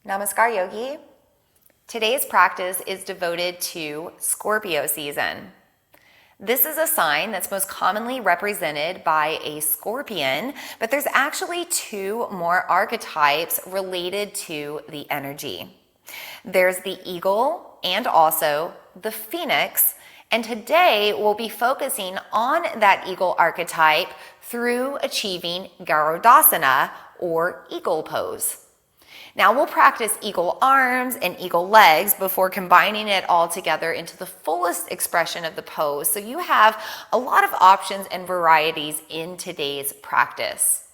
Namaskar, Yogi. Today's practice is devoted to Scorpio season. This is a sign that's most commonly represented by a scorpion, but there's actually two more archetypes related to the energy. There's the eagle and also the phoenix, and today we'll be focusing on that eagle archetype through achieving Garudasana or eagle pose. Now we'll practice eagle arms and eagle legs before combining it all together into the fullest expression of the pose. So you have a lot of options and varieties in today's practice.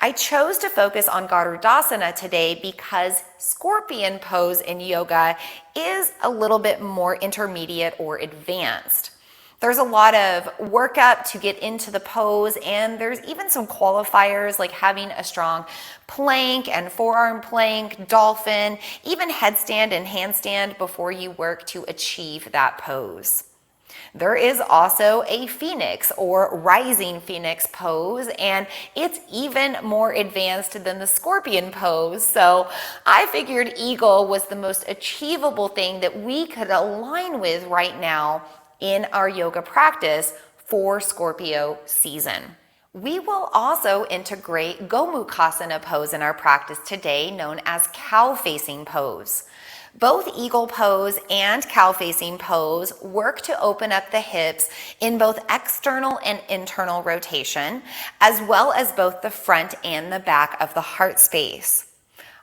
I chose to focus on Garudasana today because scorpion pose in yoga is a little bit more intermediate or advanced. There's a lot of workup to get into the pose, and there's even some qualifiers like having a strong plank and forearm plank, dolphin, even headstand and handstand before you work to achieve that pose. There is also a phoenix or rising phoenix pose, and it's even more advanced than the scorpion pose. So I figured eagle was the most achievable thing that we could align with right now in our yoga practice for Scorpio season. We will also integrate Gomukhasana pose in our practice today, known as cow-facing pose. Both eagle pose and cow-facing pose work to open up the hips in both external and internal rotation, as well as both the front and the back of the heart space.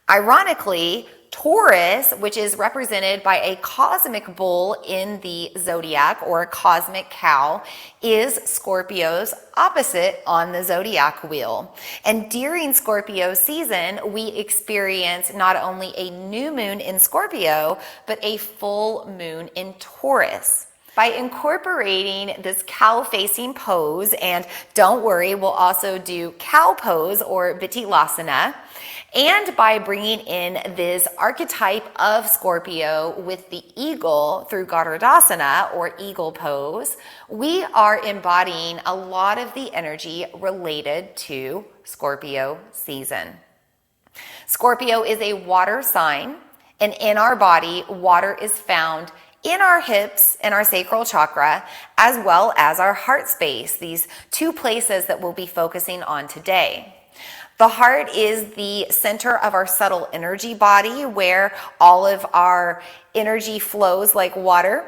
Ironically, Taurus, which is represented by a cosmic bull in the zodiac or a cosmic cow, is Scorpio's opposite on the zodiac wheel. And during Scorpio season, we experience not only a new moon in Scorpio, but a full moon in Taurus. By incorporating this cow-facing pose, and don't worry, we'll also do cow pose or Bitilasana, and by bringing in this archetype of Scorpio with the eagle through Garudasana or eagle pose, we are embodying a lot of the energy related to Scorpio season. Scorpio is a water sign, and in our body, water is found in our hips and our sacral chakra, as well as our heart space, these two places that we'll be focusing on today. The heart is the center of our subtle energy body where all of our energy flows like water,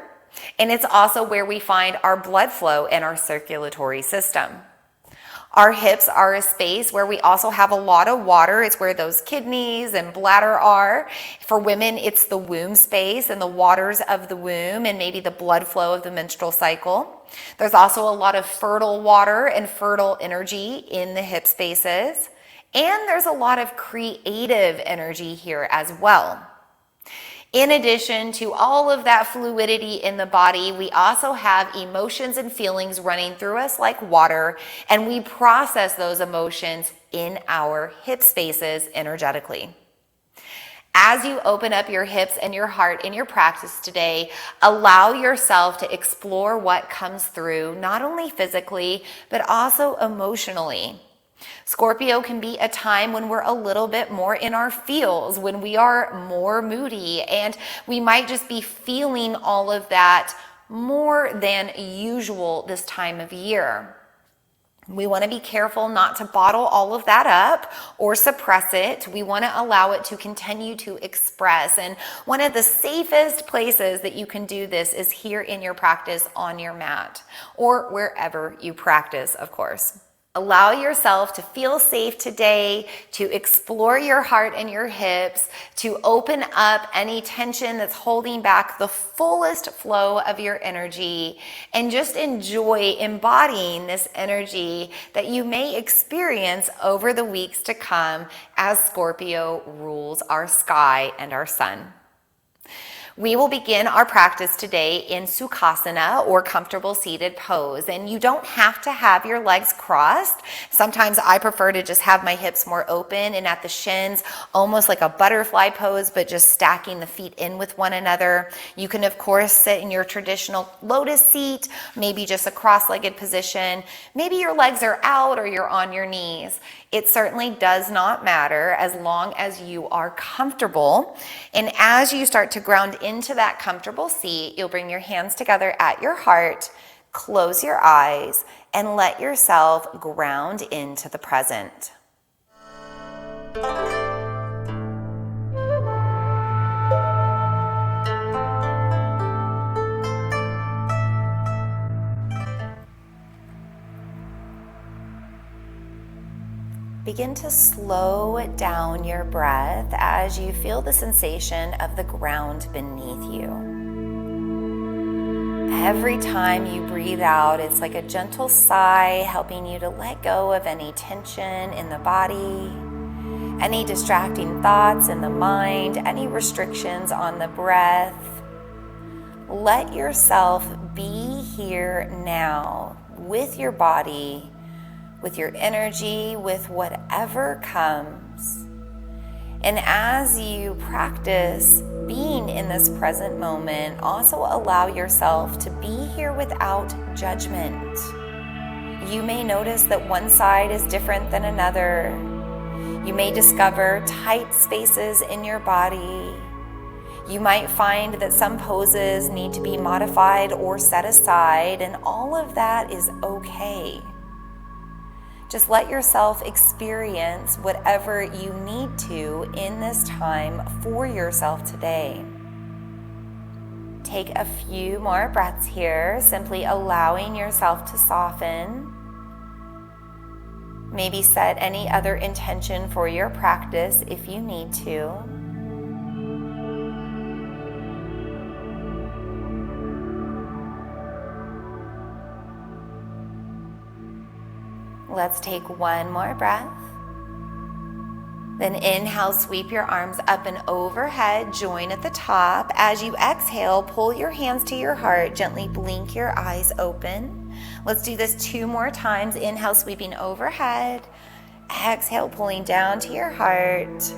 and it's also where we find our blood flow and our circulatory system. Our hips are a space where we also have a lot of water. It's where those kidneys and bladder are. For women, it's the womb space and the waters of the womb and maybe the blood flow of the menstrual cycle. There's also a lot of fertile water and fertile energy in the hip spaces. And there's a lot of creative energy here as well. In addition to all of that fluidity in the body, we also have emotions and feelings running through us like water, and we process those emotions in our hip spaces energetically. As you open up your hips and your heart in your practice today, allow yourself to explore what comes through, not only physically, but also emotionally. Scorpio can be a time when we're a little bit more in our feels, when we are more moody, and we might just be feeling all of that more than usual this time of year. We want to be careful not to bottle all of that up or suppress it. We want to allow it to continue to express. And one of the safest places that you can do this is here in your practice on your mat or wherever you practice, of course. Allow yourself to feel safe today, to explore your heart and your hips, to open up any tension that's holding back the fullest flow of your energy, and just enjoy embodying this energy that you may experience over the weeks to come as Scorpio rules our sky and our sun. We will begin our practice today in Sukhasana, or comfortable seated pose. And you don't have to have your legs crossed. Sometimes I prefer to just have my hips more open and at the shins, almost like a butterfly pose, but just stacking the feet in with one another. You can, of course, sit in your traditional lotus seat, maybe just a cross-legged position. Maybe your legs are out or you're on your knees. It certainly does not matter as long as you are comfortable. And as you start to ground into that comfortable seat, you'll bring your hands together at your heart, close your eyes, and let yourself ground into the present. Begin to slow down your breath as you feel the sensation of the ground beneath you. Every time you breathe out, it's like a gentle sigh, helping you to let go of any tension in the body, any distracting thoughts in the mind, any restrictions on the breath. Let yourself be here now with your body, with your energy, with whatever comes. And as you practice being in this present moment, also allow yourself to be here without judgment. You may notice that one side is different than another. You may discover tight spaces in your body. You might find that some poses need to be modified or set aside, and all of that is okay. Just let yourself experience whatever you need to in this time for yourself today. Take a few more breaths here, simply allowing yourself to soften. Maybe set any other intention for your practice if you need to. Let's take one more breath. Then inhale, sweep your arms up and overhead, join at the top. As you exhale, pull your hands to your heart, gently blink your eyes open. Let's do this 2 more times. Inhale, sweeping overhead. Exhale, pulling down to your heart.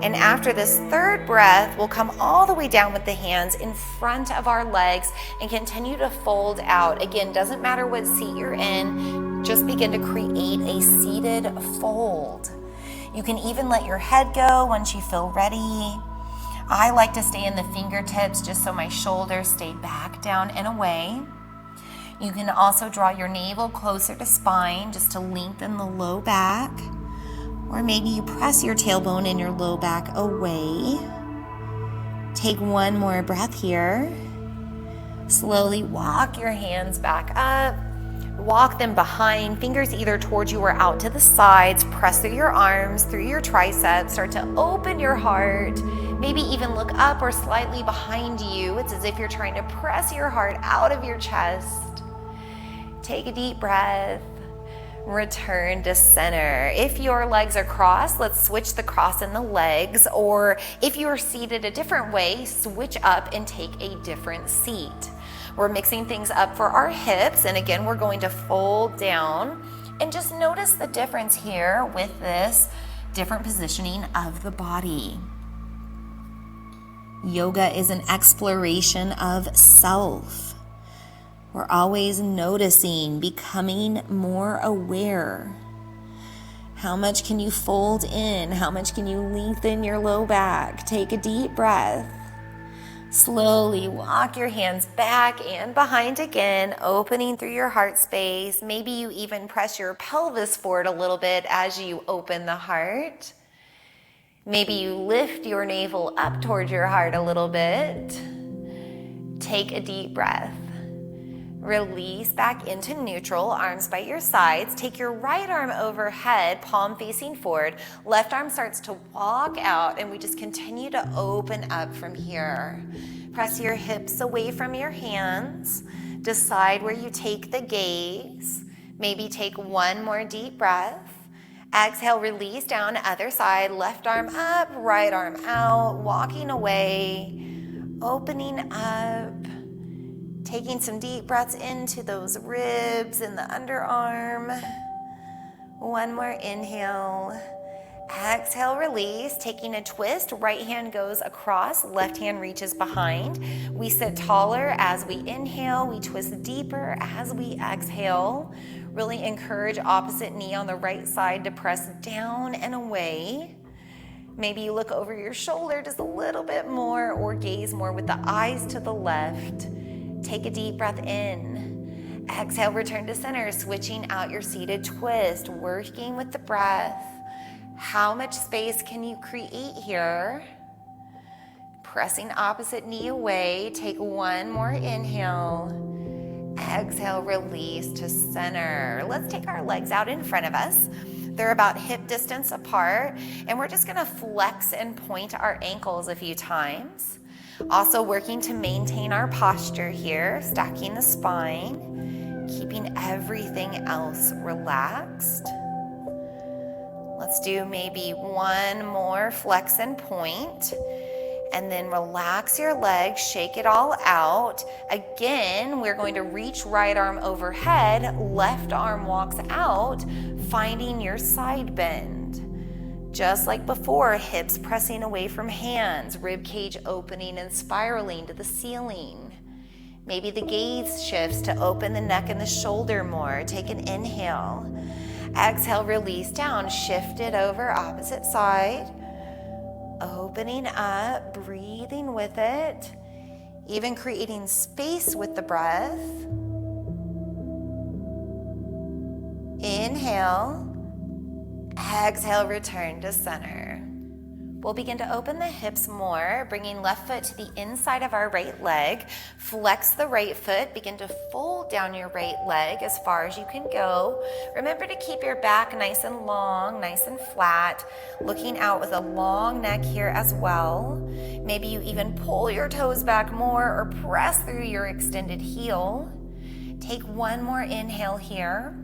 And after this 3rd breath, we'll come all the way down with the hands in front of our legs and continue to fold out. Again, doesn't matter what seat you're in, just begin to create a seated fold. You can even let your head go once you feel ready. I like to stay in the fingertips just so my shoulders stay back, down, and away. You can also draw your navel closer to spine just to lengthen the low back. Or maybe you press your tailbone and your low back away. Take one more breath here. Slowly walk your hands back up. Walk them behind, fingers either towards you or out to the sides. Press through your arms, through your triceps. Start to open your heart. Maybe even look up or slightly behind you. It's as if you're trying to press your heart out of your chest. Take a deep breath. Return to center. If your legs are crossed, let's switch the cross in the legs, or if you are seated a different way, switch up and take a different seat. We're mixing things up for our hips, and again, we're going to fold down and just notice the difference here with this different positioning of the body. Yoga is an exploration of self. We're always noticing, becoming more aware. How much can you fold in? How much can you lengthen your low back? Take a deep breath. Slowly walk your hands back and behind again, opening through your heart space. Maybe you even press your pelvis forward a little bit as you open the heart. Maybe you lift your navel up towards your heart a little bit. Take a deep breath. Release back into neutral, arms by your sides. Take your right arm overhead, palm facing forward. Left arm starts to walk out, and we just continue to open up from here. Press your hips away from your hands. Decide where you take the gaze. Maybe take one more deep breath. Exhale, release down, other side. Left arm up, right arm out, walking away. Opening up, taking some deep breaths into those ribs and the underarm. One more inhale. Exhale, release, taking a twist. Right hand goes across, left hand reaches behind. We sit taller as we inhale. We twist deeper as we exhale. Really encourage opposite knee on the right side to press down and away. Maybe you look over your shoulder just a little bit more or gaze more with the eyes to the left. Take a deep breath in. Exhale, return to center, switching out your seated twist, working with the breath. How much space can you create here? Pressing opposite knee away. Take one more inhale. Exhale, release to center. Let's take our legs out in front of us. They're about hip distance apart, and we're just gonna flex and point our ankles a few times. Also working to maintain our posture here, stacking the spine, keeping everything else relaxed. Let's do maybe one more flex and point, and then relax your legs, shake it all out. Again, we're going to reach right arm overhead, left arm walks out, finding your side bend. Just like before, hips pressing away from hands, rib cage opening and spiraling to the ceiling. Maybe the gaze shifts to open the neck and the shoulder more. Take an inhale. Exhale, release down, shift it over opposite side. Opening up, breathing with it, even creating space with the breath. Inhale. Exhale, return to center. We'll begin to open the hips more, bringing left foot to the inside of our right leg. Flex the right foot, begin to fold down your right leg as far as you can go. Remember to keep your back nice and long, nice and flat, looking out with a long neck here as well. Maybe you even pull your toes back more or press through your extended heel. Take one more inhale here.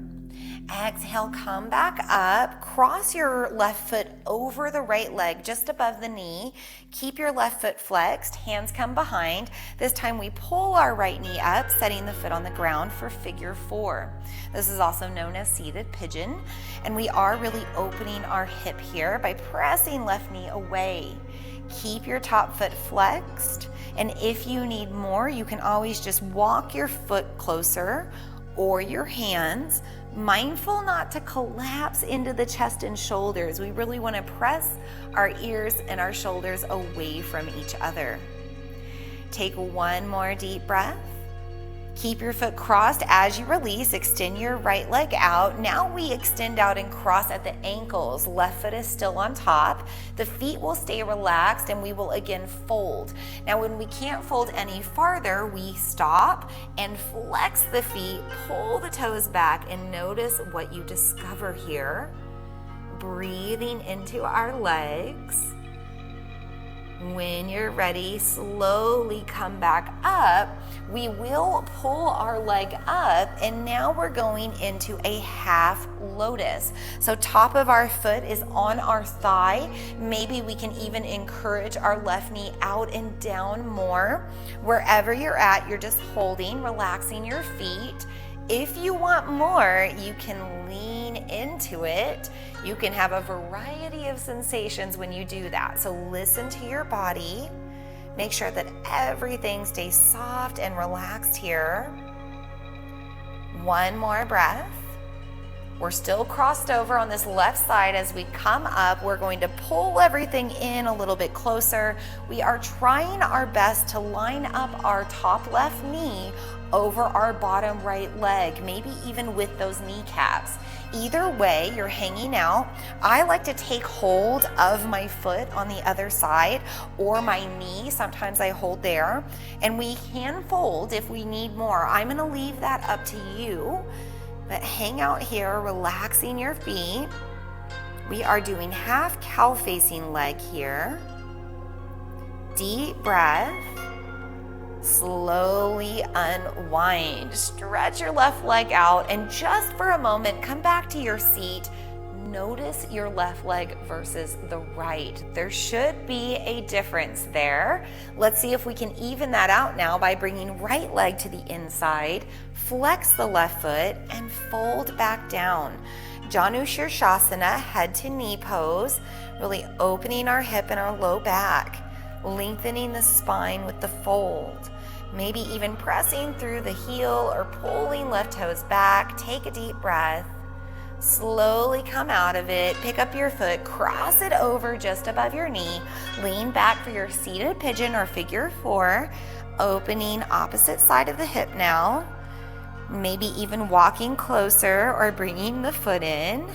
Exhale, come back up, cross your left foot over the right leg just above the knee. Keep your left foot flexed, hands come behind. This time we pull our right knee up, setting the foot on the ground for figure 4. This is also known as seated pigeon, and we are really opening our hip here by pressing left knee away. Keep your top foot flexed, and if you need more, you can always just walk your foot closer or your hands, mindful not to collapse into the chest and shoulders. We really want to press our ears and our shoulders away from each other. Take one more deep breath. Keep your foot crossed as you release. Extend your right leg out. Now we extend out and cross at the ankles. Left foot is still on top. The feet will stay relaxed and we will again fold. Now when we can't fold any farther, we stop and flex the feet, pull the toes back, and notice what you discover here. Breathing into our legs. When you're ready, slowly come back up. We will pull our leg up, and now we're going into a half lotus. So top of our foot is on our thigh. Maybe we can even encourage our left knee out and down more. Wherever you're at, you're just holding, relaxing your feet. If you want more, you can lean into it. You can have a variety of sensations when you do that. So listen to your body. Make sure that everything stays soft and relaxed here. One more breath. We're still crossed over on this left side. As we come up, we're going to pull everything in a little bit closer. We are trying our best to line up our top left knee over our bottom right leg, maybe even with those kneecaps. Either way, you're hanging out. I like to take hold of my foot on the other side or my knee. Sometimes I hold there, and we can fold if we need more. I'm gonna leave that up to you, but hang out here, relaxing your feet. We are doing half cow facing leg here. Deep breath. Slowly unwind. Stretch your left leg out, and just for a moment, come back to your seat. notice your left leg versus the right. There should be a difference there. Let's see if we can even that out now by bringing right leg to the inside, flex the left foot, and fold back down. Janu Shirshasana, head to knee pose, really opening our hip and our low back, lengthening the spine with the fold. Maybe even pressing through the heel or pulling left toes back. Take a deep breath. Slowly come out of it. Pick up your foot, cross it over just above your knee. Lean back for your seated pigeon or figure four. Opening opposite side of the hip now. Maybe even walking closer or bringing the foot in.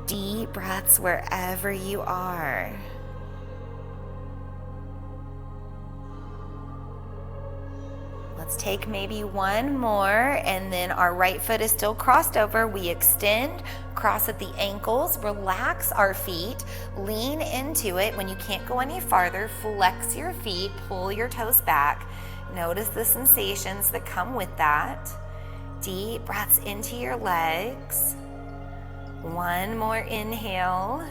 Deep breaths wherever you are. Let's take maybe one more, and then our right foot is still crossed over. We extend, cross at the ankles, relax our feet, lean into it. When you can't go any farther, flex your feet, pull your toes back. Notice the sensations that come with that. Deep breaths into your legs. One more inhale.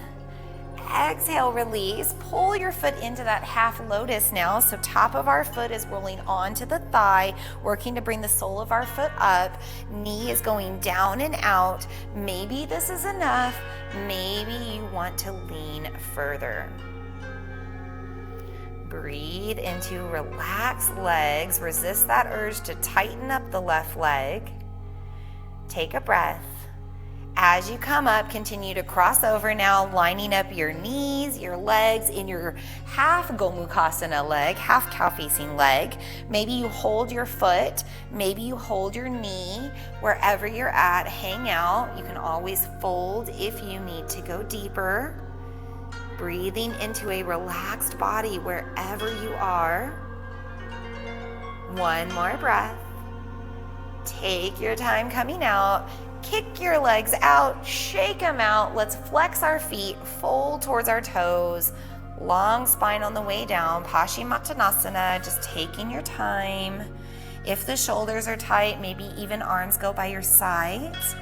Exhale, release. Pull your foot into that half lotus now. So top of our foot is rolling onto the thigh, working to bring the sole of our foot up. Knee is going down and out. Maybe this is enough. Maybe you want to lean further. Breathe into relaxed legs. Resist that urge to tighten up the left leg. Take a breath. As you come up, continue to cross over now, lining up your knees, your legs in your half Gomukhasana leg, half cow-facing leg. Maybe you hold your foot, maybe you hold your knee. Wherever you're at, hang out. You can always fold if you need to go deeper. Breathing into a relaxed body wherever you are. One more breath. Take your time coming out. Kick your legs out, shake them out. Let's flex our feet, fold towards our toes. Long spine on the way down, Paschimottanasana, just taking your time. If the shoulders are tight, maybe even arms go by your sides.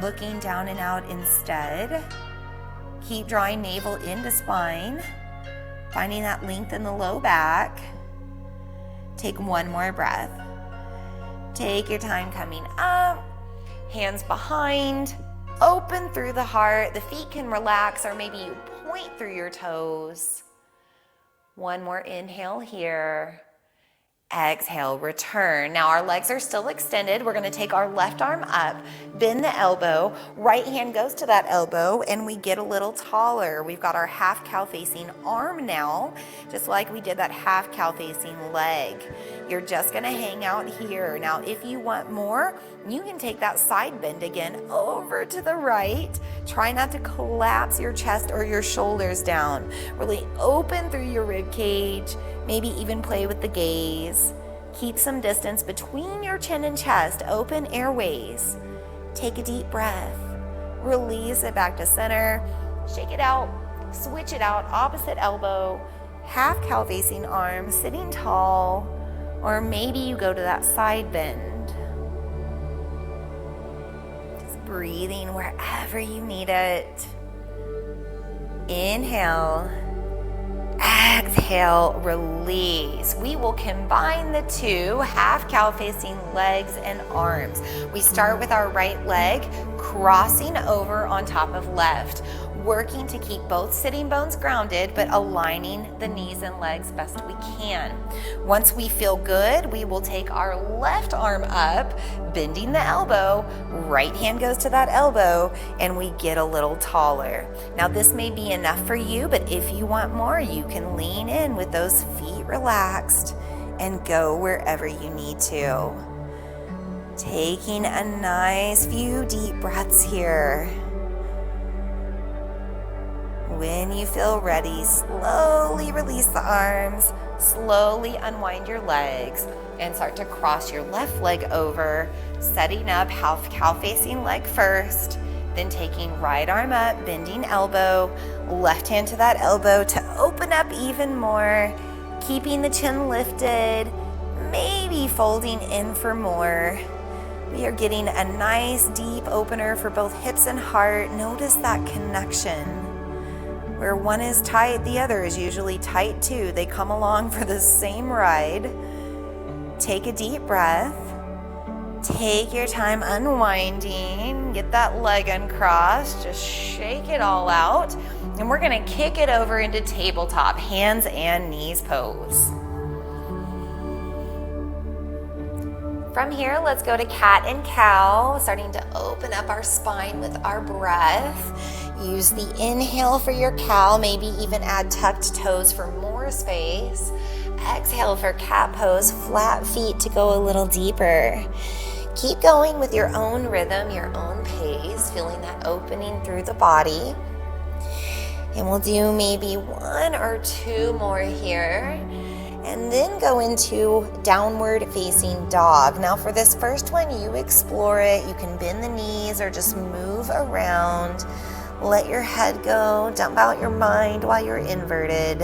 Looking down and out instead. Keep drawing navel into spine. Finding that length in the low back. Take one more breath. Take your time coming up. Hands behind, open through the heart. The feet can relax, or maybe you point through your toes. One more inhale here. Exhale, return. Now our legs are still extended. We're gonna take our left arm up, bend the elbow, right hand goes to that elbow, and we get a little taller. We've got our half cow facing arm now, just like we did that half cow facing leg. You're just gonna hang out here. Now, if you want more, you can take that side bend again over to the right. Try not to collapse your chest or your shoulders down. Really open through your rib cage. Maybe even play with the gaze. Keep some distance between your chin and chest. Open airways. Take a deep breath. Release it back to center. Shake it out. Switch it out. Opposite elbow. Half cow facing arm. Sitting tall. Or maybe you go to that side bend. Just breathing wherever you need it. Inhale. Exhale, release. We will combine the two, half cow facing legs and arms. We start with our right leg, crossing over on top of left, working to keep both sitting bones grounded, but aligning the knees and legs best we can. Once we feel good, we will take our left arm up, bending the elbow, right hand goes to that elbow, and we get a little taller. Now this may be enough for you, but if you want more, you can lean in with those feet relaxed and go wherever you need to. Taking a nice few deep breaths here. When you feel ready, slowly release the arms, slowly unwind your legs, and start to cross your left leg over, setting up half cow facing leg first, then taking right arm up, bending elbow, left hand to that elbow to open up even more, keeping the chin lifted, maybe folding in for more. We are getting a nice deep opener for both hips and heart. Notice that connection. Where one is tight, the other is usually tight too. They come along for the same ride. Take a deep breath. Take your time unwinding. Get that leg uncrossed. Just shake it all out. And we're gonna kick it over into tabletop, hands and knees pose. From here, let's go to cat and cow, starting to open up our spine with our breath. Use the inhale for your cow, maybe even add tucked toes for more space. Exhale for cat pose, flat feet to go a little deeper. Keep going with your own rhythm, your own pace, feeling that opening through the body. And we'll do maybe one or two more here. And then go into downward facing dog. Now for this first one, you explore it. You can bend the knees or just move around. Let your head go, dump out your mind while you're inverted.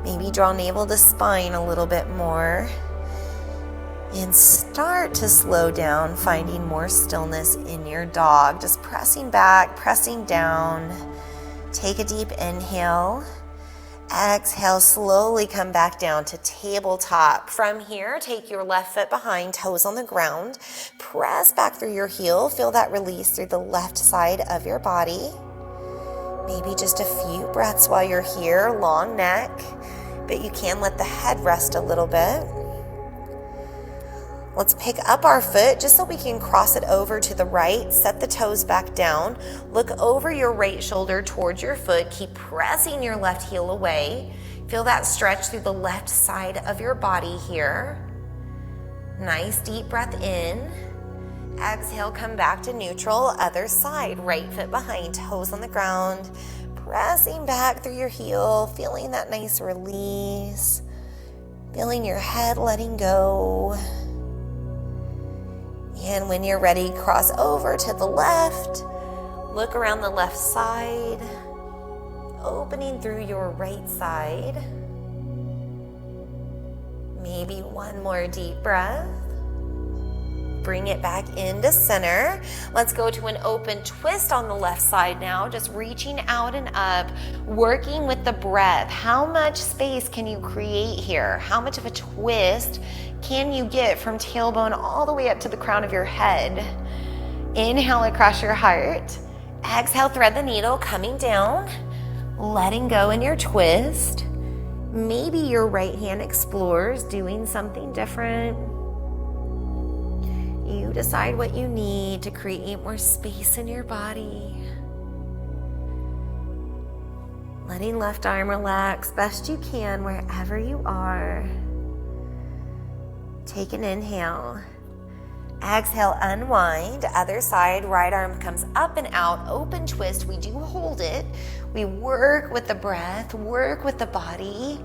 Maybe draw navel to spine a little bit more. And start to slow down, finding more stillness in your dog. Just pressing back, pressing down. Take a deep inhale. Exhale, slowly come back down to tabletop. From here, take your left foot behind, toes on the ground. Press back through your heel. Feel that release through the left side of your body. Maybe just a few breaths while you're here, long neck, but you can let the head rest a little bit. Let's pick up our foot just so we can cross it over to the right. Set the toes back down. Look over your right shoulder towards your foot. Keep pressing your left heel away. Feel that stretch through the left side of your body here. Nice deep breath in. Exhale, come back to neutral. Other side, right foot behind, toes on the ground. Pressing back through your heel. Feeling that nice release. Feeling your head letting go. And when you're ready, cross over to the left. Look around the left side, opening through your right side. Maybe one more deep breath. Bring it back into center. Let's go to an open twist on the left side now, just reaching out and up, working with the breath. How much space can you create here? How much of a twist can you get from tailbone all the way up to the crown of your head? Inhale across your heart. Exhale, thread the needle, coming down, letting go in your twist. Maybe your right hand explores doing something different. You decide what you need to create more space in your body. Letting left arm relax best you can wherever you are. Take an inhale. Exhale, unwind. Other side, right arm comes up and out. Open twist, we do hold it. We work with the breath, work with the body.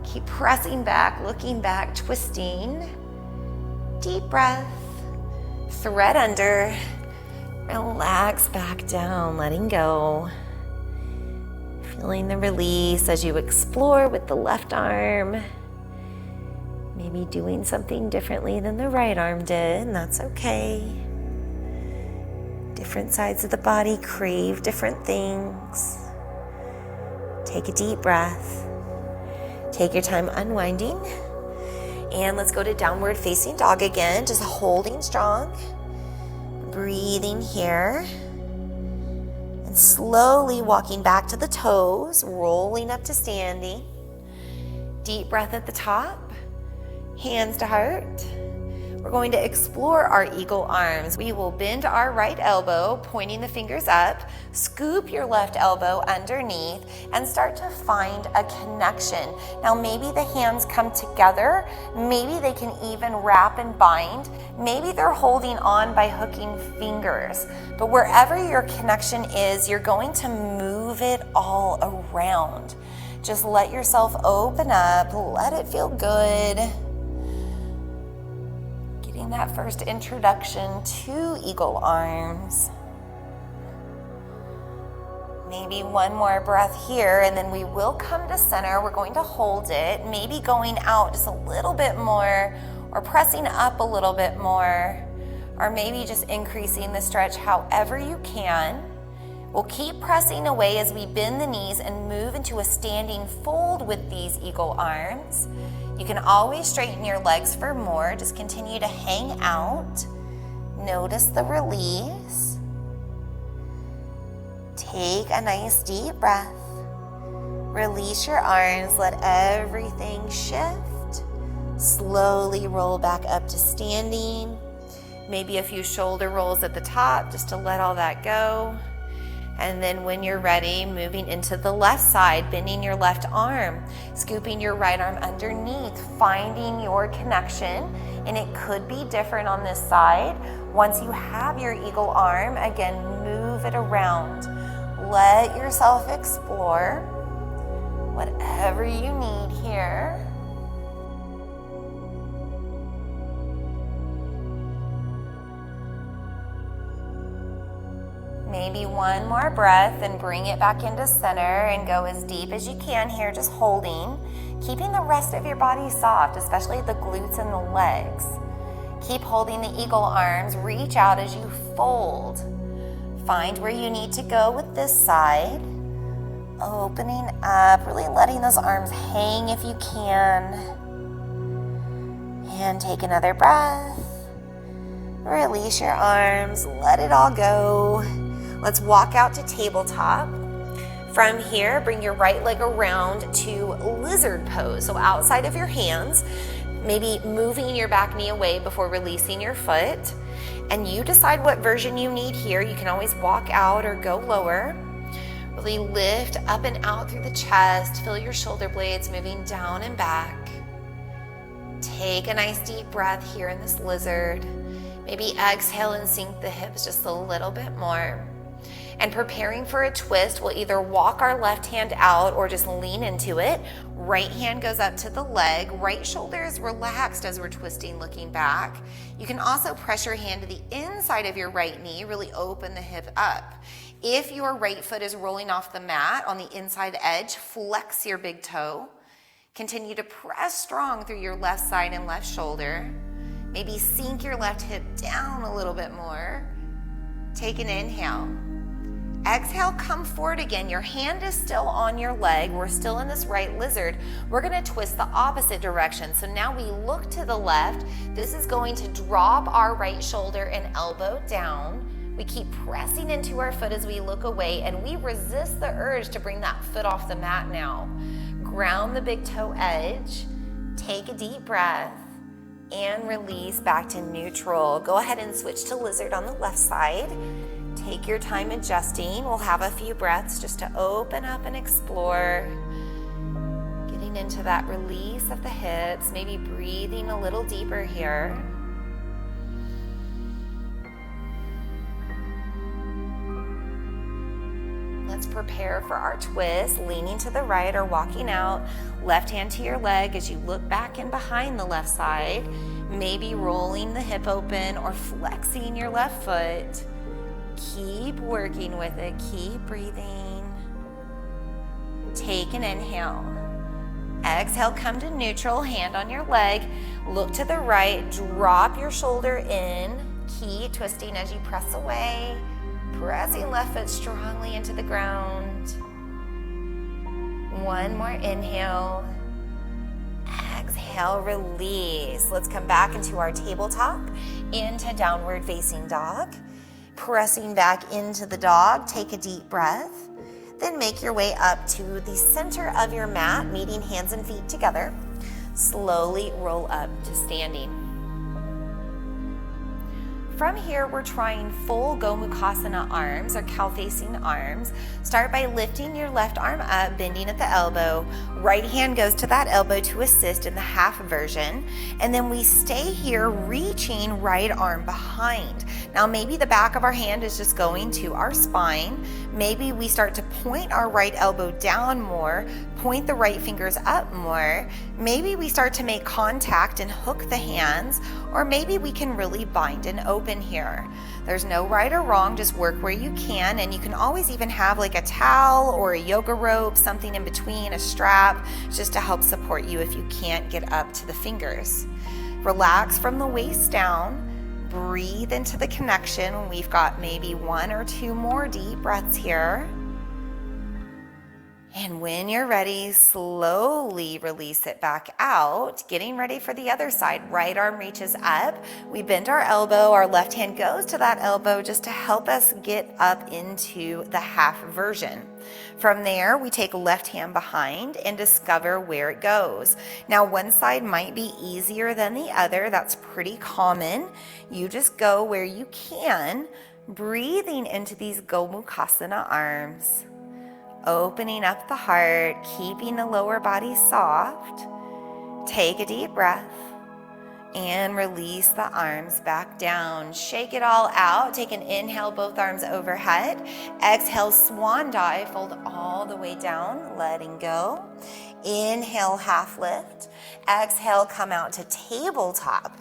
Keep pressing back, looking back, twisting. Deep breath. Thread under. Relax back down, letting go. Feeling the release as you explore with the left arm. Maybe doing something differently than the right arm did, and that's okay. Different sides of the body crave different things. Take a deep breath. Take your time unwinding. And let's go to downward facing dog again, just holding strong. Breathing here. And slowly walking back to the toes, rolling up to standing. Deep breath at the top. Hands to heart. We're going to explore our eagle arms. We will bend our right elbow, pointing the fingers up, scoop your left elbow underneath, and start to find a connection. Now maybe the hands come together, maybe they can even wrap and bind, maybe they're holding on by hooking fingers. But wherever your connection is, you're going to move it all around. Just let yourself open up, let it feel good. That first introduction to eagle arms. Maybe one more breath here, and then we will come to center. We're going to hold it, maybe going out just a little bit more or pressing up a little bit more. or maybe just increasing the stretch however you can. We'll keep pressing away as we bend the knees and move into a standing fold with these eagle arms. You can always straighten your legs for more. Just continue to hang out. Notice the release. Take a nice deep breath. Release your arms. Let everything shift. Slowly roll back up to standing. Maybe a few shoulder rolls at the top just to let all that go. And then when you're ready, moving into the left side, bending your left arm, scooping your right arm underneath, finding your connection. And it could be different on this side. Once you have your eagle arm, again, move it around. Let yourself explore whatever you need here. Maybe one more breath and bring it back into center and go as deep as you can here, just holding, keeping the rest of your body soft, especially the glutes and the legs. Keep holding the eagle arms, reach out as you fold. Find where you need to go with this side. Opening up, really letting those arms hang if you can. And take another breath. Release your arms, let it all go. Let's walk out to tabletop. From here, bring your right leg around to lizard pose. So outside of your hands, maybe moving your back knee away before releasing your foot. And you decide what version you need here. You can always walk out or go lower. Really lift up and out through the chest. Feel your shoulder blades moving down and back. Take a nice deep breath here in this lizard. Maybe exhale and sink the hips just a little bit more. And preparing for a twist, we'll either walk our left hand out or just lean into it. Right hand goes up to the leg. Right shoulder is relaxed as we're twisting, looking back. You can also press your hand to the inside of your right knee, really open the hip up. If your right foot is rolling off the mat on the inside edge, flex your big toe. Continue to press strong through your left side and left shoulder. Maybe sink your left hip down a little bit more. Take an inhale. Exhale, come forward again. Your hand is still on your leg. We're still in this right lizard. We're gonna twist the opposite direction. So now we look to the left. This is going to drop our right shoulder and elbow down. We keep pressing into our foot as we look away, and we resist the urge to bring that foot off the mat now. Ground the big toe edge. Take a deep breath. And release back to neutral. Go ahead and switch to lizard on the left side. Take your time adjusting. We'll have a few breaths just to open up and explore. Getting into that release of the hips, maybe breathing a little deeper here. Let's prepare for our twist, leaning to the right or walking out. Left hand to your leg as you look back and behind the left side. Maybe rolling the hip open or flexing your left foot. Keep working with it, keep breathing. Take an inhale. Exhale, come to neutral, hand on your leg. Look to the right, drop your shoulder in. Keep twisting as you press away. Pressing left foot strongly into the ground. One more inhale. Exhale, release. Let's come back into our tabletop, into downward facing dog. Pressing back into the dog, take a deep breath. Then make your way up to the center of your mat, meeting hands and feet together. Slowly roll up to standing. From here, we're trying full Gomukhasana arms or cow-facing arms. Start by lifting your left arm up, bending at the elbow. Right hand goes to that elbow to assist in the half version. And then we stay here, reaching right arm behind. Now, maybe the back of our hand is just going to our spine. Maybe we start to point our right elbow down more, point the right fingers up more. Maybe we start to make contact and hook the hands, or maybe we can really bind and open here. There's no right or wrong, just work where you can, and you can always even have like a towel or a yoga rope, something in between, a strap, just to help support you if you can't get up to the fingers. Relax from the waist down. Breathe into the connection. We've got maybe 1 or 2 more deep breaths here. And when you're ready, slowly release it back out. Getting ready for the other side. Right arm reaches up. We bend our elbow. Our left hand goes to that elbow just to help us get up into the half version. From there, we take left hand behind and discover where it goes. Now, one side might be easier than the other. That's pretty common. You just go where you can, breathing into these Gomukhasana arms. Opening up the heart, keeping the lower body soft. Take a deep breath and release the arms back down. Shake it all out. Take an inhale, both arms overhead. Exhale, swan dive, fold all the way down, letting go. Inhale, half lift. Exhale, come out to tabletop.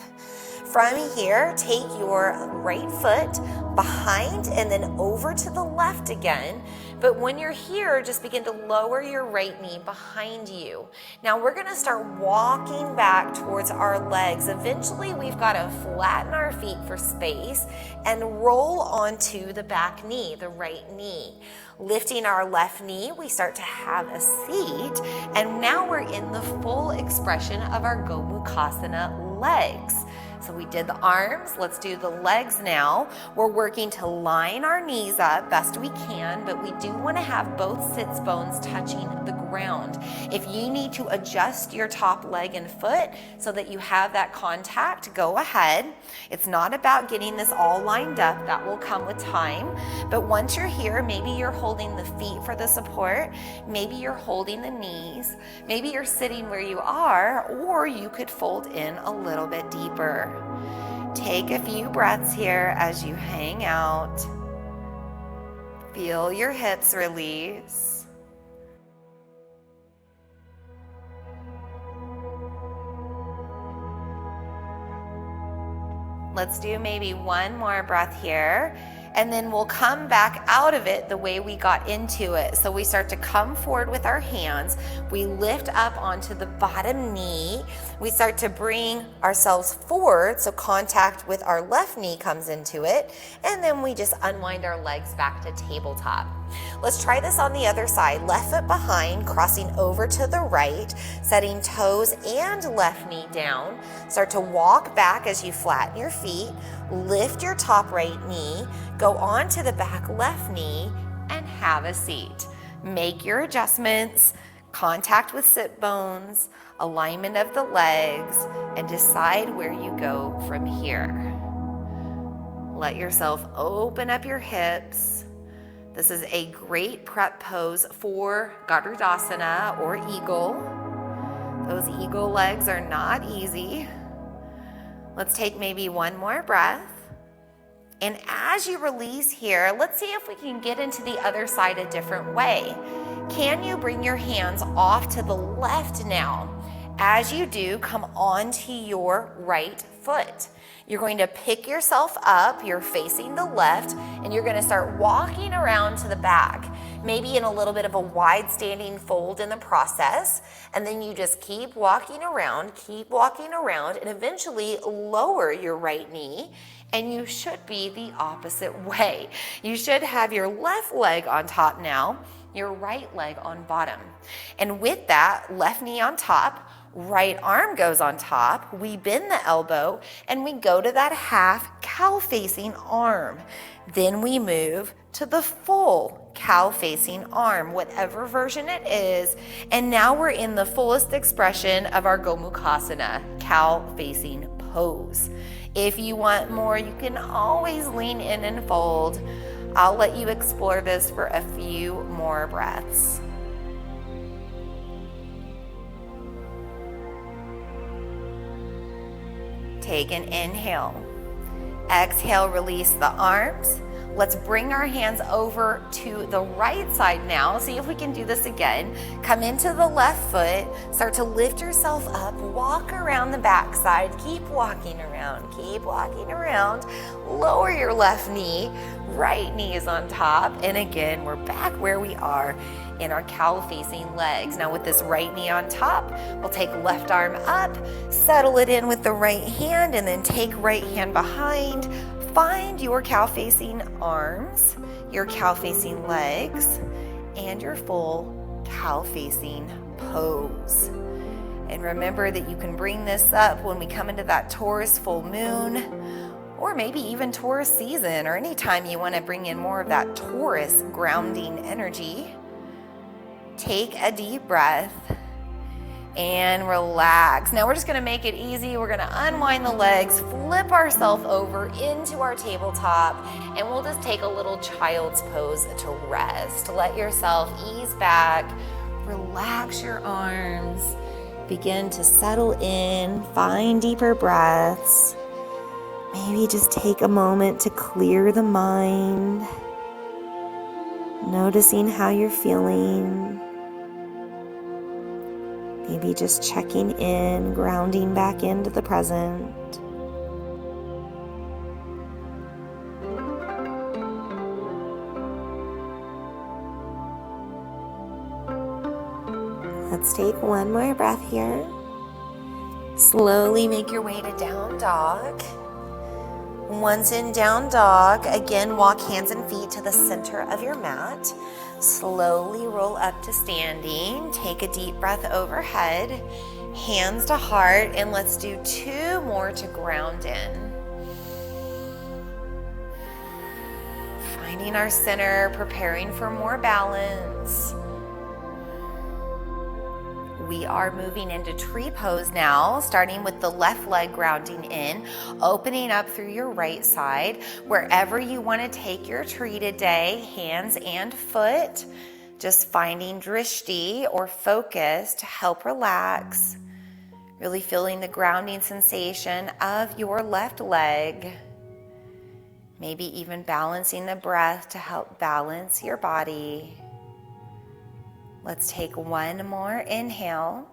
From here, take your right foot behind and then over to the left again. But when you're here, just begin to lower your right knee behind you. Now we're gonna start walking back towards our legs. Eventually, we've gotta flatten our feet for space and roll onto the back knee, the right knee. Lifting our left knee, we start to have a seat. And now we're in the full expression of our Gomukhasana legs. So we did the arms, let's do the legs now. We're working to line our knees up best we can, but we do want to have both sits bones touching the ground. If you need to adjust your top leg and foot so that you have that contact, go ahead. It's not about getting this all lined up, that will come with time. But once you're here, maybe you're holding the feet for the support, maybe you're holding the knees, maybe you're sitting where you are, or you could fold in a little bit deeper. Take a few breaths here as you hang out. Feel your hips release. Let's do maybe one more breath here, and then we'll come back out of it the way we got into it. So we start to come forward with our hands. We lift up onto the bottom knee. We start to bring ourselves forward, so contact with our left knee comes into it. And then we just unwind our legs back to tabletop. Let's try this on the other side. Left foot behind, crossing over to the right, setting toes and left knee down. Start to walk back as you flatten your feet. Lift your top right knee, go on to the back left knee, and have a seat. Make your adjustments, contact with sit bones, alignment of the legs, and decide where you go from here. Let yourself open up your hips. This is a great prep pose for Garudasana or eagle. Those eagle legs are not easy. Let's take maybe one more breath. And as you release here, let's see if we can get into the other side a different way. Can you bring your hands off to the left now? As you do, come onto your right foot. You're going to pick yourself up, you're facing the left, and you're gonna start walking around to the back, maybe in a little bit of a wide standing fold in the process, and then you just keep walking around, and eventually lower your right knee, and you should be the opposite way. You should have your left leg on top now, your right leg on bottom. And with that, left knee on top, right arm goes on top, we bend the elbow, and we go to that half cow-facing arm. Then we move to the full cow-facing arm, whatever version it is, and now we're in the fullest expression of our Gomukhasana, cow-facing pose. If you want more, you can always lean in and fold. I'll let you explore this for a few more breaths. Take an inhale. Exhale, release the arms. Let's bring our hands over to the right side now. See if we can do this again. Come into the left foot, start to lift yourself up, walk around the back side, keep walking around, lower your left knee, right knee is on top, and again, we're back where we are in our cow-facing legs. Now with this right knee on top, we'll take left arm up, settle it in with the right hand, and then take right hand behind. Find your cow-facing arms, your cow-facing legs, and your full cow-facing pose. And remember that you can bring this up when we come into that Taurus full moon, or maybe even Taurus season, or anytime you want to bring in more of that Taurus grounding energy. Take a deep breath and relax. Now we're just gonna make it easy. We're gonna unwind the legs, flip ourselves over into our tabletop, and we'll just take a little child's pose to rest. Let yourself ease back, relax your arms, begin to settle in, find deeper breaths. Maybe just take a moment to clear the mind, noticing how you're feeling. Maybe just checking in, grounding back into the present. Let's take one more breath here. Slowly make your way to down dog. Once in down dog, again, walk hands and feet to the center of your mat. Slowly roll up to standing. Take a deep breath overhead, hands to heart, and let's do 2 more to ground in. Finding our center, preparing for more balance. We are moving into tree pose now, starting with the left leg grounding in, opening up through your right side. Wherever you want to take your tree today, hands and foot, just finding drishti or focus to help relax. Really feeling the grounding sensation of your left leg. Maybe even balancing the breath to help balance your body. Let's take one more inhale.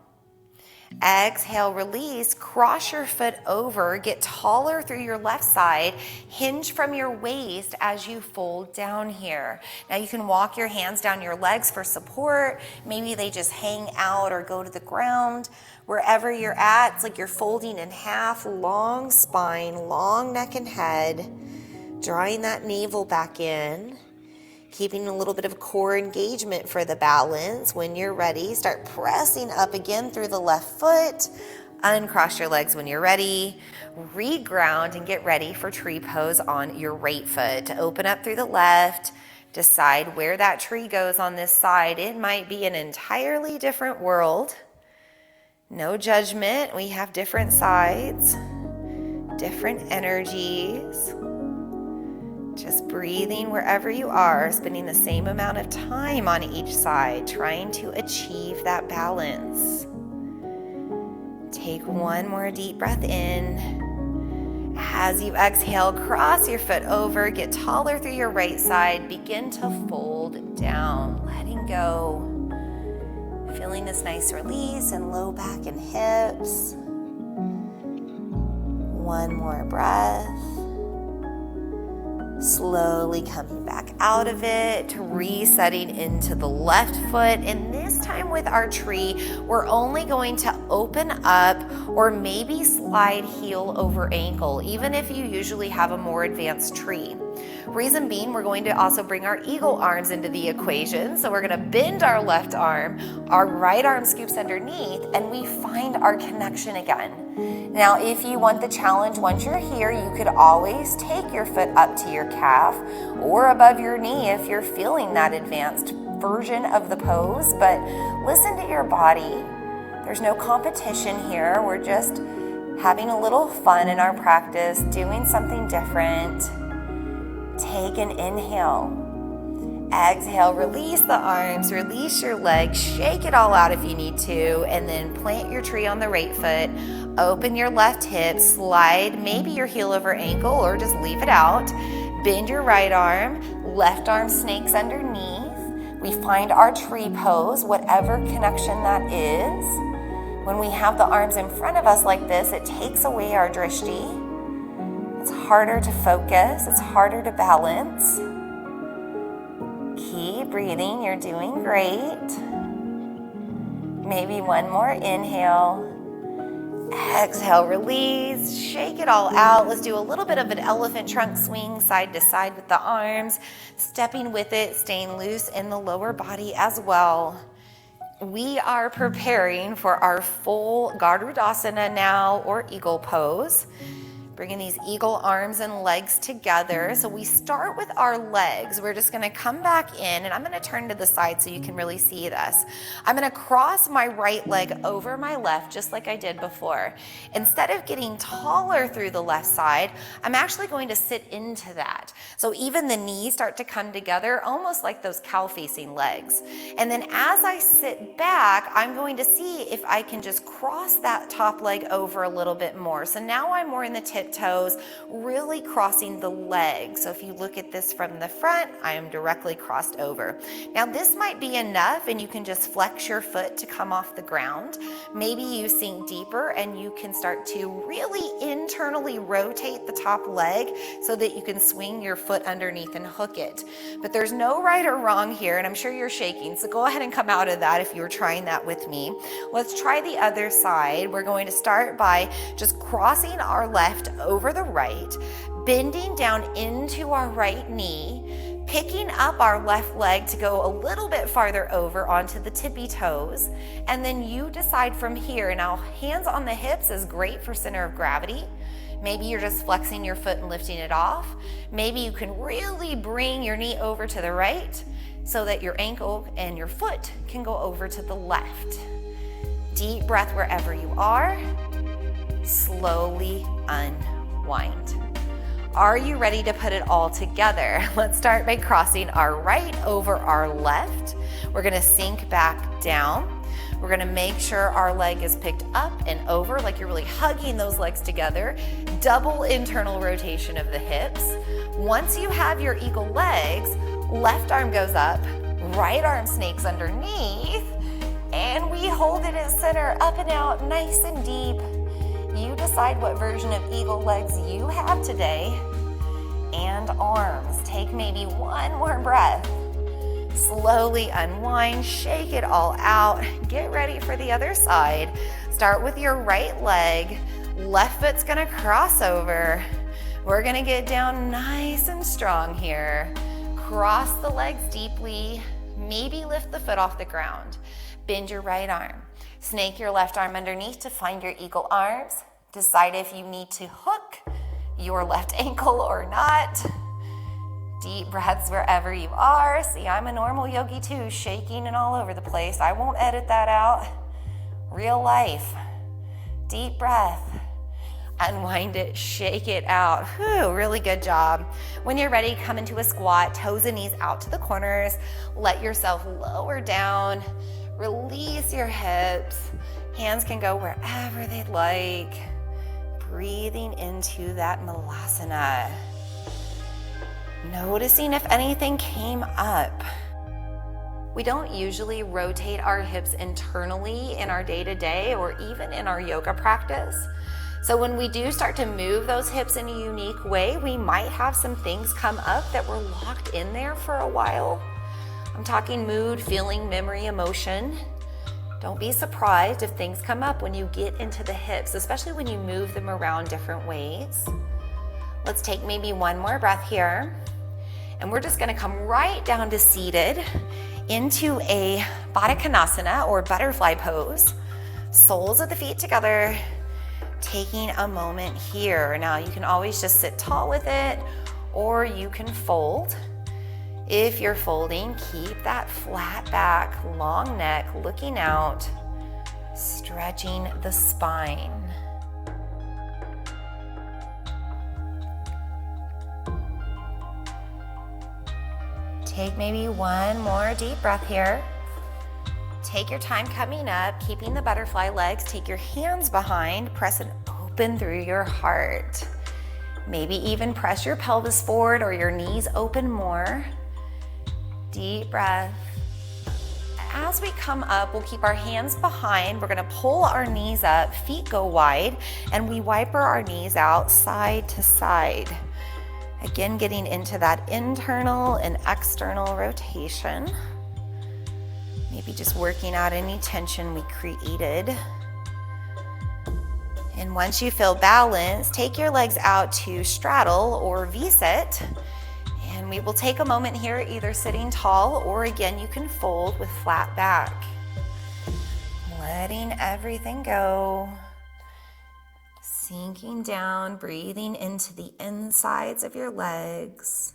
Exhale, release, cross your foot over, get taller through your left side, hinge from your waist as you fold down here. Now you can walk your hands down your legs for support. Maybe they just hang out or go to the ground. Wherever you're at, it's like you're folding in half, long spine, long neck and head, drawing that navel back in. Keeping a little bit of core engagement for the balance. When you're ready, start pressing up again through the left foot. Uncross your legs when you're ready. Reground and get ready for tree pose on your right foot. Open up through the left. Decide where that tree goes on this side. It might be an entirely different world. No judgment. We have different sides, different energies. Just breathing wherever you are, spending the same amount of time on each side, trying to achieve that balance. Take one more deep breath in. As you exhale, cross your foot over, get taller through your right side, begin to fold down, letting go. Feeling this nice release in low back and hips. One more breath. Slowly coming back out of it, resetting into the left foot. And this time with our tree, we're only going to open up or maybe slide heel over ankle, even if you usually have a more advanced tree. Reason being, we're going to also bring our eagle arms into the equation. So we're going to bend our left arm, our right arm scoops underneath, and we find our connection again. Now, if you want the challenge, once you're here, you could always take your foot up to your calf or above your knee if you're feeling that advanced version of the pose, but listen to your body. There's no competition here. We're just having a little fun in our practice, doing something different. Take an inhale. Exhale, release the arms, release your legs, shake it all out if you need to, and then plant your tree on the right foot. Open your left hip, slide maybe your heel over ankle or just leave it out. Bend your right arm, left arm snakes underneath. We find our tree pose, whatever connection that is. When we have the arms in front of us like this, it takes away our drishti. It's harder to focus, it's harder to balance. Keep breathing, you're doing great. Maybe one more inhale. Exhale, release, shake it all out. Let's do a little bit of an elephant trunk swing side to side with the arms, stepping with it, staying loose in the lower body as well. We are preparing for our full Garudasana now, or eagle pose. Bringing these eagle arms and legs together. So we start with our legs. We're just gonna come back in, and I'm gonna turn to the side so you can really see this. I'm gonna cross my right leg over my left, just like I did before. Instead of getting taller through the left side, I'm actually going to sit into that. So even the knees start to come together, almost like those cow-facing legs. And then as I sit back, I'm going to see if I can just cross that top leg over a little bit more. So now I'm more in the tiptoes, really crossing the legs. So if you look at this from the front, I am directly crossed over. Now this might be enough, and you can just flex your foot to come off the ground. Maybe you sink deeper and you can start to really internally rotate the top leg so that you can swing your foot underneath and hook it. But there's no right or wrong here, and I'm sure you're shaking, so go ahead and come out of that if you were trying that with me. Let's try the other side. We're going to start by just crossing our left over the right, bending down into our right knee, picking up our left leg to go a little bit farther over onto the tippy toes, and then you decide from here. Now, hands on the hips is great for center of gravity. Maybe you're just flexing your foot and lifting it off. Maybe you can really bring your knee over to the right so that your ankle and your foot can go over to the left. Deep breath wherever you are. Slowly unwind. Are you ready to put it all together? Let's start by crossing our right over our left. We're gonna sink back down. We're gonna make sure our leg is picked up and over, like you're really hugging those legs together. Double internal rotation of the hips. Once you have your eagle legs, left arm goes up, right arm snakes underneath, and we hold it at center, up and out, nice and deep. You decide what version of eagle legs you have today. And arms. Take maybe one more breath. Slowly unwind, shake it all out. Get ready for the other side. Start with your right leg. Left foot's gonna cross over. We're gonna get down nice and strong here. Cross the legs deeply. Maybe lift the foot off the ground. Bend your right arm. Snake your left arm underneath to find your eagle arms. Decide if you need to hook your left ankle or not. Deep breaths wherever you are. See, I'm a normal yogi too, shaking and all over the place. I won't edit that out. Real life. Deep breath. Unwind it, shake it out. Whew, really good job. When you're ready, come into a squat, toes and knees out to the corners. Let yourself lower down. Release your hips. Hands can go wherever they'd like. Breathing into that Bitilasana. Noticing if anything came up. We don't usually rotate our hips internally in our day-to-day or even in our yoga practice. So when we do start to move those hips in a unique way, we might have some things come up that were locked in there for a while. I'm talking mood, feeling, memory, emotion. Don't be surprised if things come up when you get into the hips, especially when you move them around different ways. Let's take maybe one more breath here. And we're just gonna come right down to seated into a Bitilasana or butterfly pose. Soles of the feet together, taking a moment here. Now you can always just sit tall with it, or you can fold. If you're folding, keep that flat back, long neck, looking out, stretching the spine. Take maybe one more deep breath here. Take your time coming up, keeping the butterfly legs. Take your hands behind, press and open through your heart. Maybe even press your pelvis forward or your knees open more. Deep breath. As we come up, we'll keep our hands behind. We're gonna pull our knees up, feet go wide, and we wiper our knees out side to side. Again, getting into that internal and external rotation. Maybe just working out any tension we created. And once you feel balanced, take your legs out to straddle or V-sit. And we will take a moment here, either sitting tall or again, you can fold with flat back. Letting everything go. Sinking down, breathing into the insides of your legs.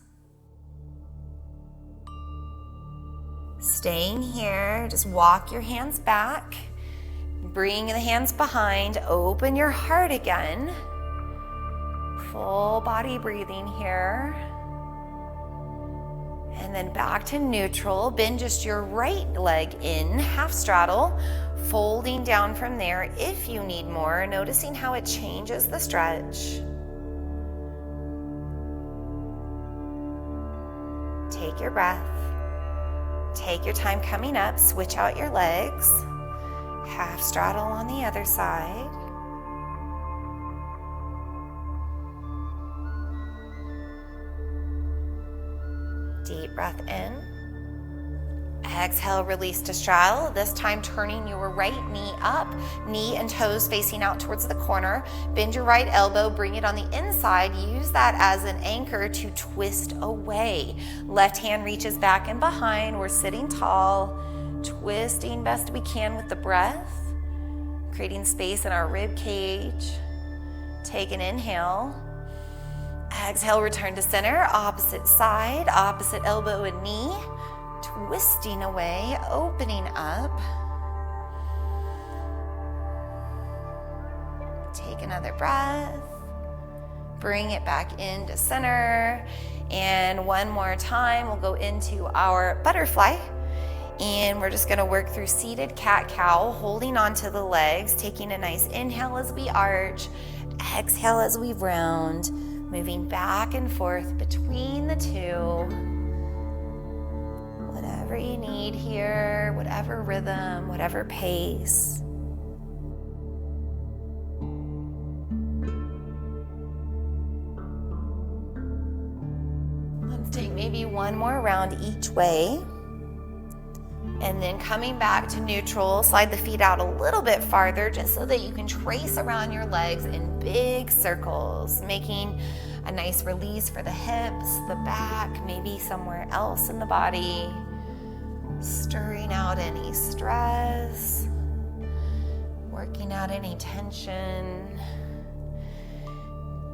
Staying here, just walk your hands back. Bring the hands behind, open your heart again. Full body breathing here. And then back to neutral. Bend just your right leg in, half straddle, folding down from there if you need more, noticing how it changes the stretch. Take your breath. Take your time coming up, switch out your legs. Half straddle on the other side. Deep breath in. Exhale, release to straddle. This time turning your right knee up, knee and toes facing out towards the corner. Bend your right elbow, bring it on the inside. Use that as an anchor to twist away. Left hand reaches back and behind. We're sitting tall, twisting best we can with the breath, creating space in our rib cage. Take an inhale. Exhale, return to center, opposite side, opposite elbow and knee, twisting away, opening up. Take another breath, bring it back into center, and one more time, we'll go into our butterfly, and we're just gonna work through seated cat-cow, holding onto the legs, taking a nice inhale as we arch, exhale as we round, moving back and forth between the two. Whatever you need here, whatever rhythm, whatever pace. Let's take maybe one more round each way. And then coming back to neutral, slide the feet out a little bit farther just so that you can trace around your legs in big circles, making a nice release for the hips, the back, maybe somewhere else in the body. Stirring out any stress, working out any tension,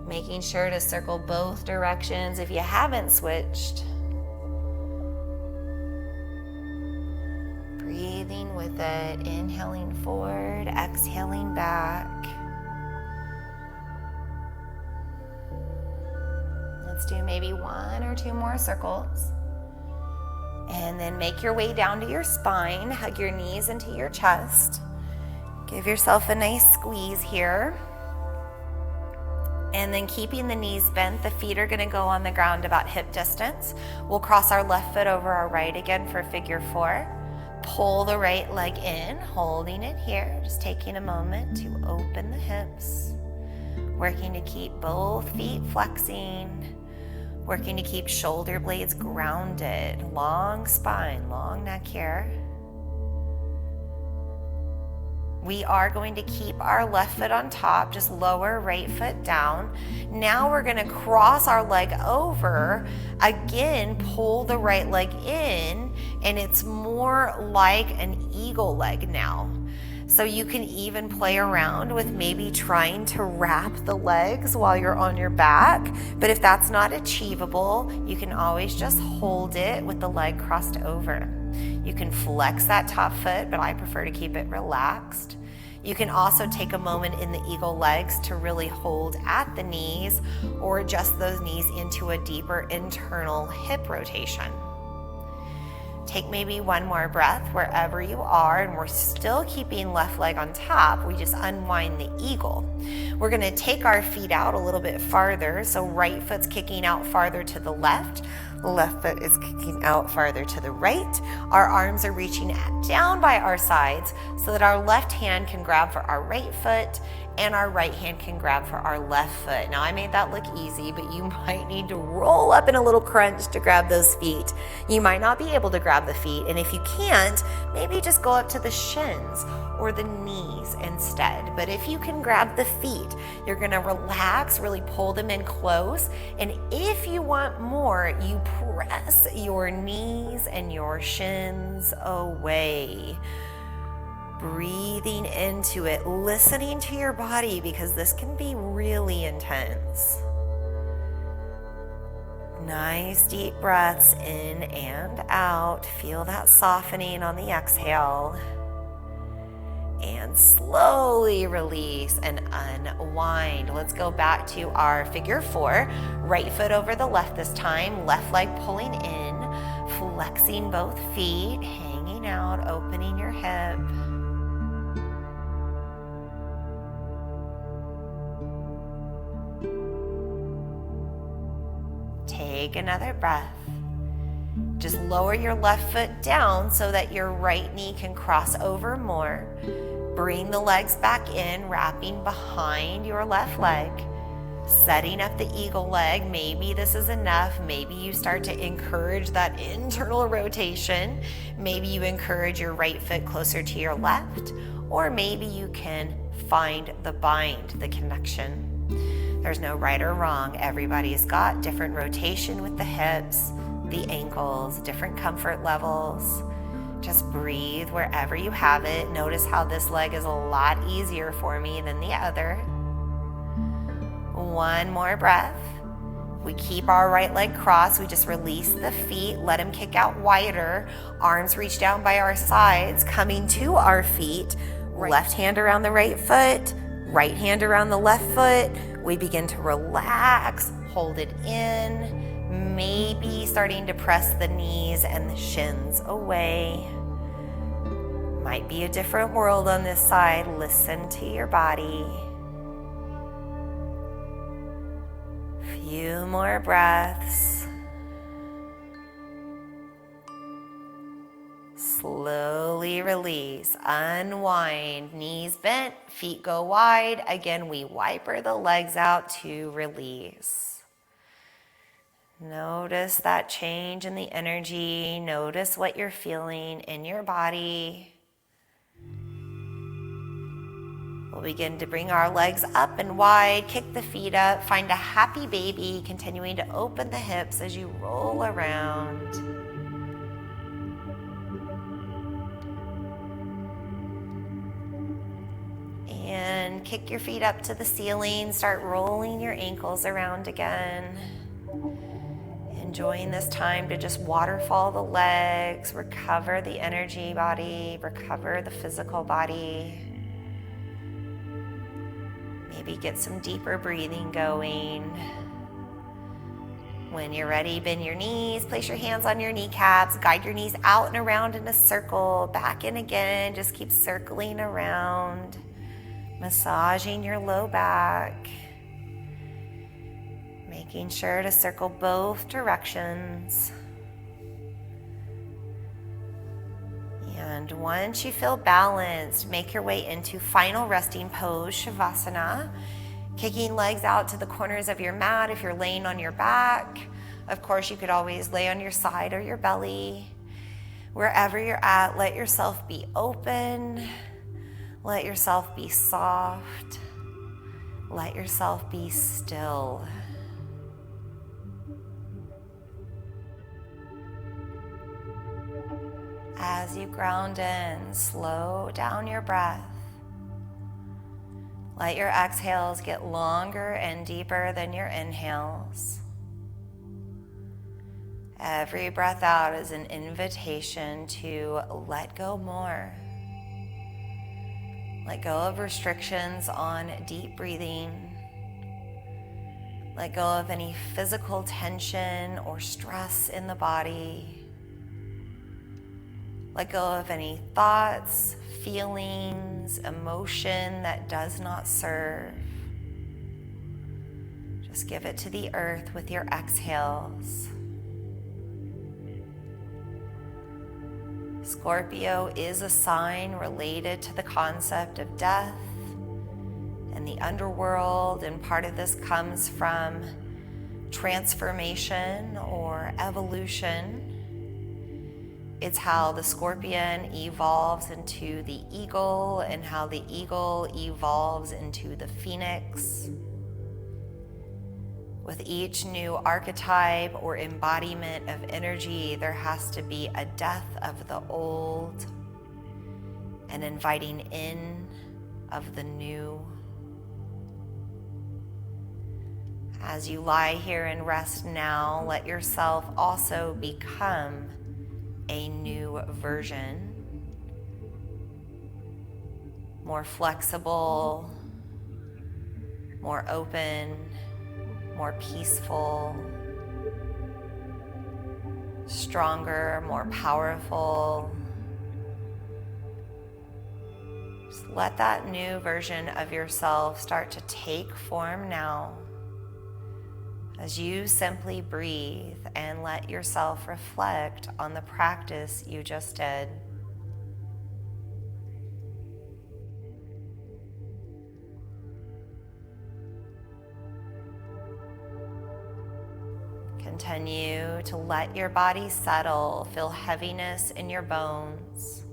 making sure to circle both directions if you haven't switched. Breathing with it, inhaling forward, exhaling back. Let's do maybe one or two more circles. And then make your way down to your spine, hug your knees into your chest. Give yourself a nice squeeze here. And then keeping the knees bent, the feet are gonna go on the ground about hip distance. We'll cross our left foot over our right again for figure four. Pull the right leg in, holding it here, just taking a moment to open the hips. Working to keep both feet flexing. Working to keep shoulder blades grounded. Long spine, long neck here. We are going to keep our left foot on top, just lower right foot down. Now we're gonna cross our leg over. Again, pull the right leg in, and it's more like an eagle leg now. So you can even play around with maybe trying to wrap the legs while you're on your back. But if that's not achievable, you can always just hold it with the leg crossed over. You can flex that top foot, but I prefer to keep it relaxed. You can also take a moment in the eagle legs to really hold at the knees or adjust those knees into a deeper internal hip rotation. Take maybe one more breath wherever you are, and we're still keeping left leg on top. We just unwind the eagle. We're gonna take our feet out a little bit farther, so right foot's kicking out farther to the left, left foot is kicking out farther to the right. Our arms are reaching down by our sides so that our left hand can grab for our right foot and our right hand can grab for our left foot. Now I made that look easy, but you might need to roll up in a little crunch to grab those feet. You might not be able to grab the feet, and if you can't, maybe just go up to the shins or the knees instead. But if you can grab the feet, you're gonna relax, really pull them in close, and if you want more, you press your knees and your shins away. Breathing into it, listening to your body, because this can be really intense. Nice deep breaths in and out. Feel that softening on the exhale. And slowly release and unwind. Let's go back to our figure 4. Right foot over the left this time. Left leg pulling in. Flexing both feet. Hanging out. Opening your hip. Take another breath. Just lower your left foot down so that your right knee can cross over more. Bring the legs back in, wrapping behind your left leg. Setting up the eagle leg. Maybe this is enough. Maybe you start to encourage that internal rotation. Maybe you encourage your right foot closer to your left. Or maybe you can find the bind, the connection. There's no right or wrong. Everybody's got different rotation with the hips, the ankles, different comfort levels. Just breathe wherever you have it. Notice how this leg is a lot easier for me than the other. One more breath. We keep our right leg crossed. We just release the feet, let them kick out wider. Arms reach down by our sides, coming to our feet. Left hand around the right foot, right hand around the left foot. We begin to relax, hold it in, maybe starting to press the knees and the shins away. Might be a different world on this side. Listen to your body. Few more breaths. Slowly release, unwind, knees bent, feet go wide. Again, we wiper the legs out to release. Notice that change in the energy. Notice what you're feeling in your body. We'll begin to bring our legs up and wide, kick the feet up, find a happy baby, continuing to open the hips as you roll around. And kick your feet up to the ceiling. Start rolling your ankles around again. Enjoying this time to just waterfall the legs, recover the energy body, recover the physical body. Maybe get some deeper breathing going. When you're ready, bend your knees, place your hands on your kneecaps, guide your knees out and around in a circle, back in again, just keep circling around. Massaging your low back, making sure to circle both directions. And once you feel balanced, make your way into final resting pose, Shavasana, kicking legs out to the corners of your mat if you're laying on your back. Of course, you could always lay on your side or your belly. Wherever you're at, let yourself be open. Let yourself be soft. Let yourself be still. As you ground in, slow down your breath. Let your exhales get longer and deeper than your inhales. Every breath out is an invitation to let go more. Let go of restrictions on deep breathing. Let go of any physical tension or stress in the body. Let go of any thoughts, feelings, emotion that does not serve. Just give it to the earth with your exhales. Scorpio is a sign related to the concept of death and the underworld, and part of this comes from transformation or evolution. It's how the scorpion evolves into the eagle and how the eagle evolves into the phoenix. With each new archetype or embodiment of energy, there has to be a death of the old and inviting in of the new. As you lie here and rest now, let yourself also become a new version, more flexible, more open, more peaceful, stronger, more powerful. Just let that new version of yourself start to take form now as you simply breathe and let yourself reflect on the practice you just did. Continue to let your body settle. Feel heaviness in your bones.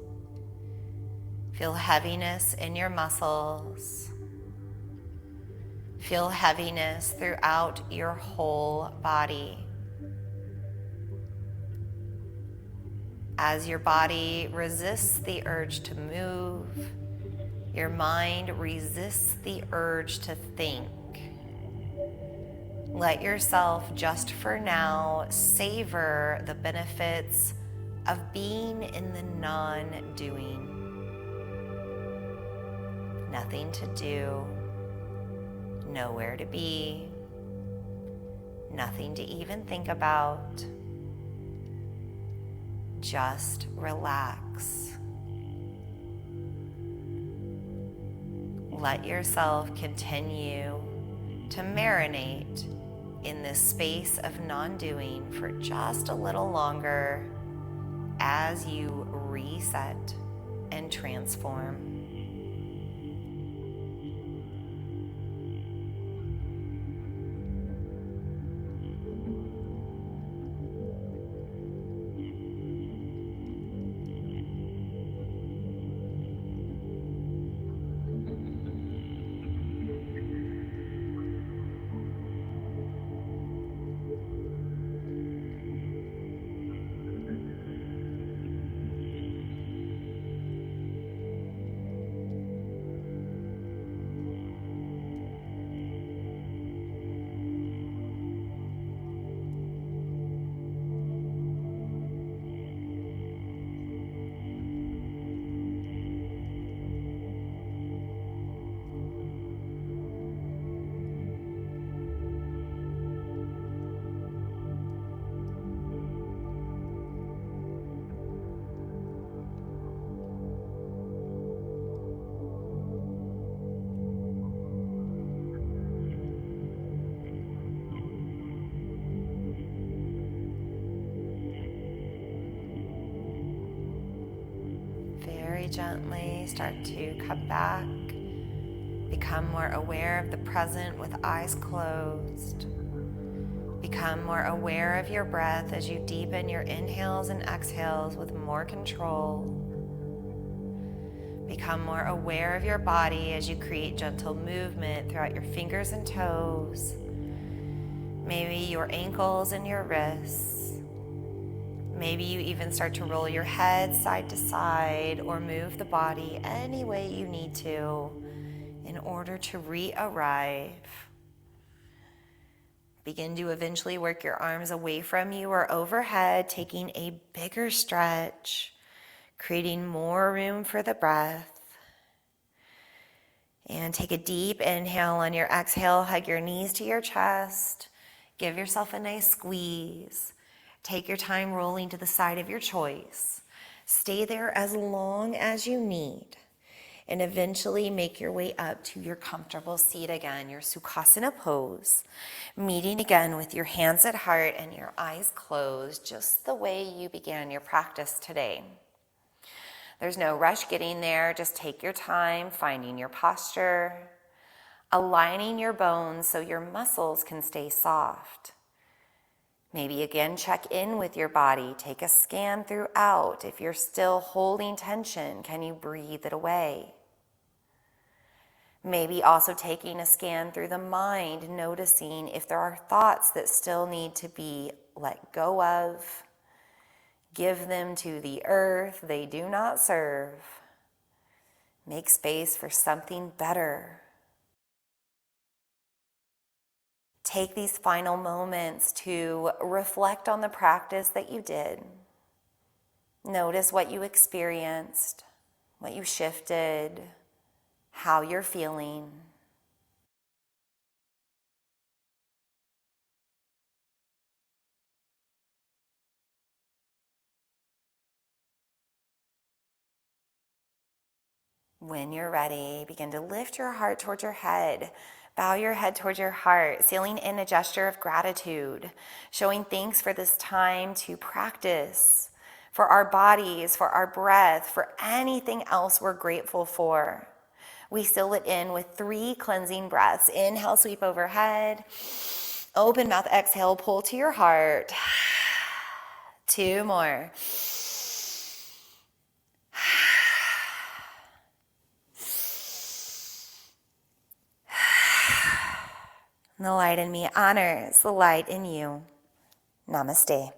Feel heaviness in your muscles. Feel heaviness throughout your whole body. As your body resists the urge to move, your mind resists the urge to think. Let yourself, just for now, savor the benefits of being in the non-doing. Nothing to do, nowhere to be, nothing to even think about. Just relax. Let yourself continue to marinate in this space of non-doing for just a little longer as you reset and transform. Very gently start to come back. Become more aware of the present with eyes closed. Become more aware of your breath as you deepen your inhales and exhales with more control. Become more aware of your body as you create gentle movement throughout your fingers and toes. Maybe your ankles and your wrists. Maybe you even start to roll your head side to side or move the body any way you need to in order to re-arrive. Begin to eventually work your arms away from you or overhead, taking a bigger stretch, creating more room for the breath. And take a deep inhale. On your exhale, hug your knees to your chest. Give yourself a nice squeeze. Take your time rolling to the side of your choice. Stay there as long as you need, and eventually make your way up to your comfortable seat again, your Sukhasana pose, meeting again with your hands at heart and your eyes closed, just the way you began your practice today. There's no rush getting there. Just take your time, finding your posture, aligning your bones so your muscles can stay soft. Maybe again, check in with your body. Take a scan throughout. If you're still holding tension, can you breathe it away? Maybe also taking a scan through the mind, noticing if there are thoughts that still need to be let go of. Give them to the earth. They do not serve. Make space for something better. Take these final moments to reflect on the practice that you did. Notice what you experienced, what you shifted, how you're feeling. When you're ready, begin to lift your heart towards your head. Bow your head towards your heart, sealing in a gesture of gratitude, showing thanks for this time to practice, for our bodies, for our breath, for anything else we're grateful for. We seal it in with 3 cleansing breaths. Inhale, sweep overhead. Open mouth, exhale, pull to your heart. 2 more. The light in me honors the light in you. Namaste.